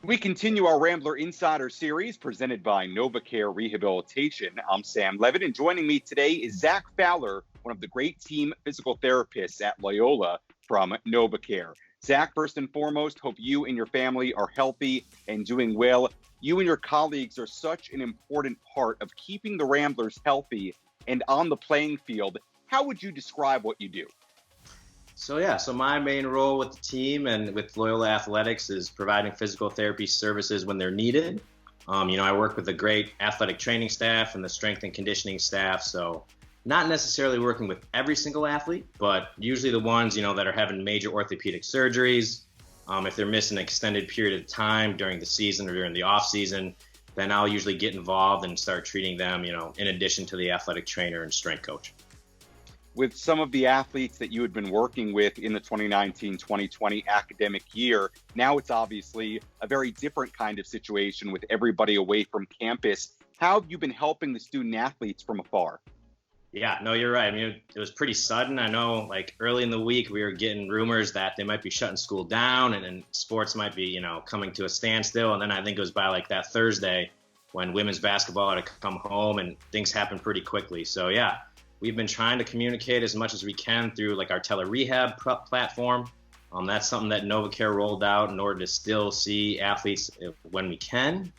We continue our Rambler Insider series presented by NovaCare Rehabilitation. I'm Sam Levitt, and joining me today is Zach Fowler, one of the great team physical therapists at Loyola from NovaCare. Zach, first and foremost, hope you and your family are healthy and doing well. You and your colleagues are such an important part of keeping the Ramblers healthy and on the playing field. How would you describe what you do? So my main role with the team and with Loyola Athletics is providing physical therapy services when they're needed. I work with a great athletic training staff and the strength and conditioning staff. So not necessarily working with every single athlete, but usually the ones, that are having major orthopedic surgeries. If they're missing an extended period of time during the season or during the off season, then I'll usually get involved and start treating them, in addition to the athletic trainer and strength coach. With some of the athletes that you had been working with in the 2019-2020 academic year, now it's obviously a very different kind of situation with everybody away from campus. How have you been helping the student athletes from afar? Yeah, no, you're right. I mean, it was pretty sudden. I know, early in the week, we were getting rumors that they might be shutting school down and sports might be, coming to a standstill. And then I think it was by that Thursday when women's basketball had to come home and things happened pretty quickly. So, yeah. We've been trying to communicate as much as we can through our tele-rehab platform. That's something that NovaCare rolled out in order to still see athletes when we can.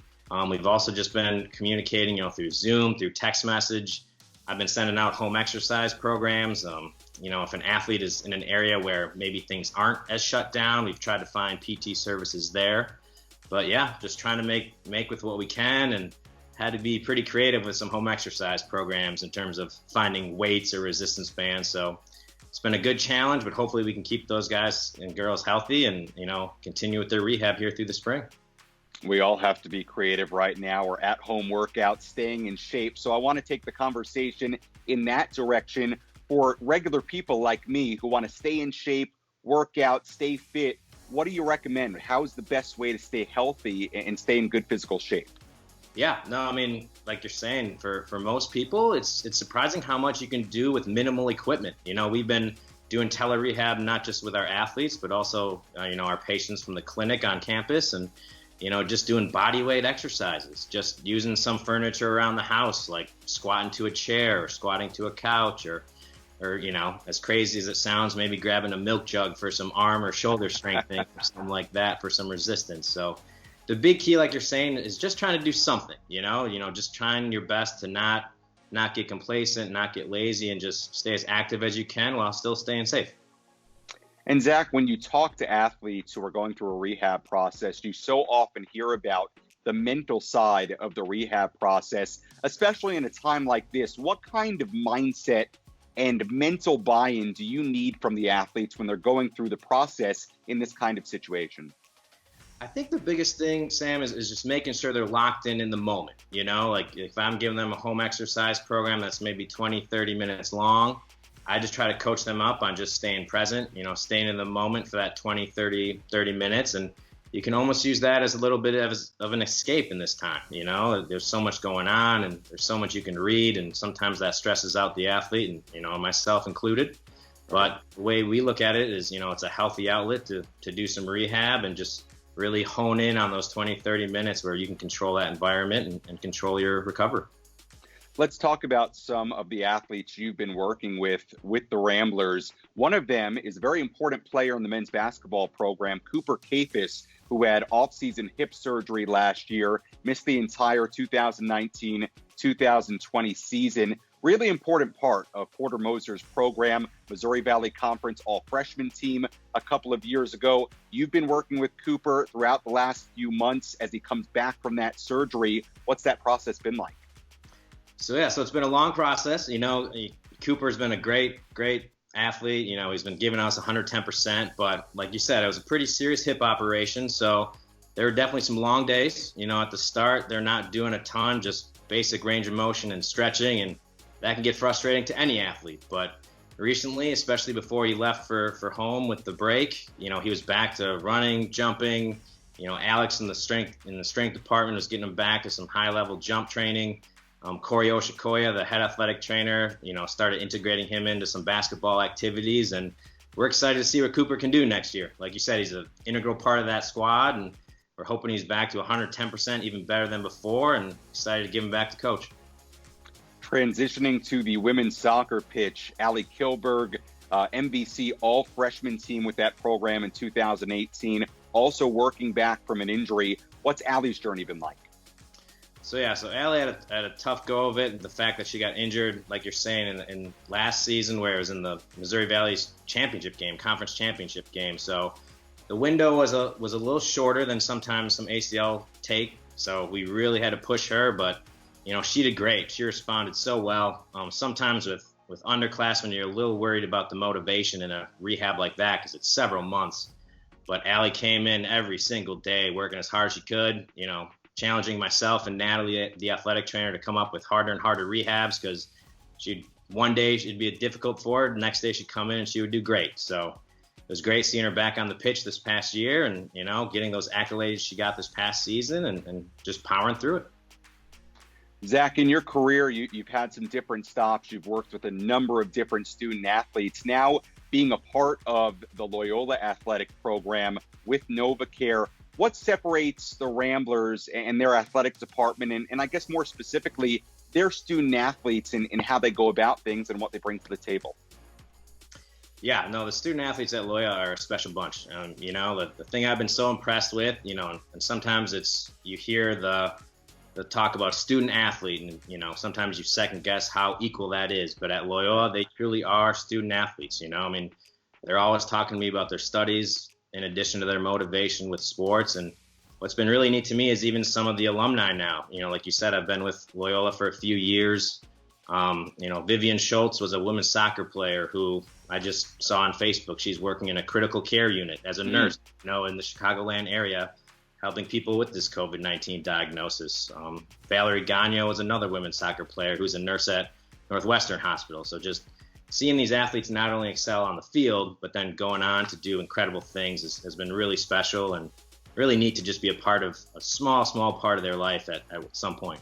We've also just been communicating, through Zoom, through text message. I've been sending out home exercise programs. If an athlete is in an area where maybe things aren't as shut down, we've tried to find PT services there. But yeah, just trying to make with what we can, and had to be pretty creative with some home exercise programs in terms of finding weights or resistance bands. So it's been a good challenge, but hopefully we can keep those guys and girls healthy and, continue with their rehab here through the spring. We all have to be creative right now, or at-home workouts, staying in shape. So I want to take the conversation in that direction for regular people like me who want to stay in shape, work out, stay fit. What do you recommend? How is the best way to stay healthy and stay in good physical shape? Yeah, no, I mean, like you're saying, for most people, it's surprising how much you can do with minimal equipment. We've been doing tele-rehab not just with our athletes, but also, our patients from the clinic on campus, and, just doing body weight exercises, just using some furniture around the house, like squatting to a chair or squatting to a couch, or as crazy as it sounds, maybe grabbing a milk jug for some arm or shoulder strengthening or something like that for some resistance. So the big key, like you're saying, is just trying to do something, just trying your best to not get complacent, not get lazy, and just stay as active as you can while still staying safe. And Zach, when you talk to athletes who are going through a rehab process, you so often hear about the mental side of the rehab process, especially in a time like this. What kind of mindset and mental buy-in do you need from the athletes when they're going through the process in this kind of situation? I think the biggest thing, Sam, is just making sure they're locked in the moment. If I'm giving them a home exercise program that's maybe 20, 30 minutes long, I just try to coach them up on just staying present, staying in the moment for that 20, 30 minutes. And you can almost use that as a little bit of an escape in this time. There's so much going on and there's so much you can read, and sometimes that stresses out the athlete and, myself included. But the way we look at it is, it's a healthy outlet to do some rehab and just really hone in on those 20, 30 minutes where you can control that environment and control your recovery. Let's talk about some of the athletes you've been working with the Ramblers. One of them is a very important player in the men's basketball program, Cooper Kapis, who had off-season hip surgery last year, missed the entire 2019-2020 season. Really important part of Porter Moser's program, Missouri Valley Conference all-freshman team a couple of years ago. You've been working with Cooper throughout the last few months as he comes back from that surgery. What's that process been like? So it's been a long process. Cooper's been a great athlete. He's been giving us 110%, but like you said, it was a pretty serious hip operation. So there were definitely some long days. At the start, they're not doing a ton, just basic range of motion and stretching, and that can get frustrating to any athlete. But recently, especially before he left for home with the break, he was back to running, jumping. Alex in the strength department was getting him back to some high-level jump training. Corey Oshikoya, the head athletic trainer, started integrating him into some basketball activities, and we're excited to see what Cooper can do next year. Like you said, he's an integral part of that squad, and we're hoping he's back to 110%, even better than before, and excited to give him back to coach. Transitioning to the women's soccer pitch, Allie Kilberg, MVC all-freshman team with that program in 2018, also working back from an injury. What's Allie's journey been like? So Allie had a tough go of it. The fact that she got injured, like you're saying, in last season, where it was in the Missouri Valley's championship game, conference championship game. So the window was a little shorter than sometimes some ACL take. So we really had to push her, but she did great. She responded so well. Sometimes with underclassmen, you're a little worried about the motivation in a rehab like that because it's several months. But Allie came in every single day, working as hard as she could, challenging myself and Natalie, the athletic trainer, to come up with harder and harder rehabs because one day she'd be difficult for her. The next day she'd come in and she would do great. So it was great seeing her back on the pitch this past year and, getting those accolades she got this past season and just powering through it. Zach, in your career, you've had some different stops. You've worked with a number of different student athletes. Now, being a part of the Loyola athletic program with NovaCare, what separates the Ramblers and their athletic department, and I guess more specifically, their student athletes and how they go about things and what they bring to the table? Yeah, no, the student athletes at Loyola are a special bunch. The thing I've been so impressed with, and sometimes you hear the talk about student athlete, and sometimes you second guess how equal that is. But at Loyola, they truly are student athletes. They're always talking to me about their studies in addition to their motivation with sports. And what's been really neat to me is even some of the alumni now. Like you said, I've been with Loyola for a few years. Vivian Schultz was a women's soccer player who I just saw on Facebook. She's working in a critical care unit as a nurse, in the Chicagoland area, helping people with this COVID-19 diagnosis. Valerie Gagno is another women's soccer player who's a nurse at Northwestern Hospital. So just seeing these athletes not only excel on the field, but then going on to do incredible things has been really special and really neat to just be a part of a small part of their life at some point.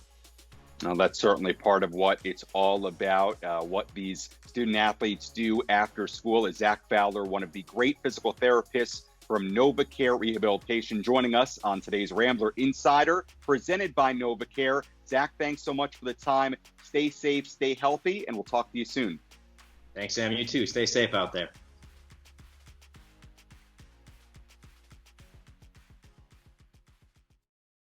Now, that's certainly part of what it's all about, what these student athletes do after school. Is Zach Fowler, one of the great physical therapists from NovaCare Rehabilitation, joining us on today's Rambler Insider, presented by NovaCare. Zach, thanks so much for the time. Stay safe, stay healthy, and we'll talk to you soon. Thanks, Sam. You too. Stay safe out there.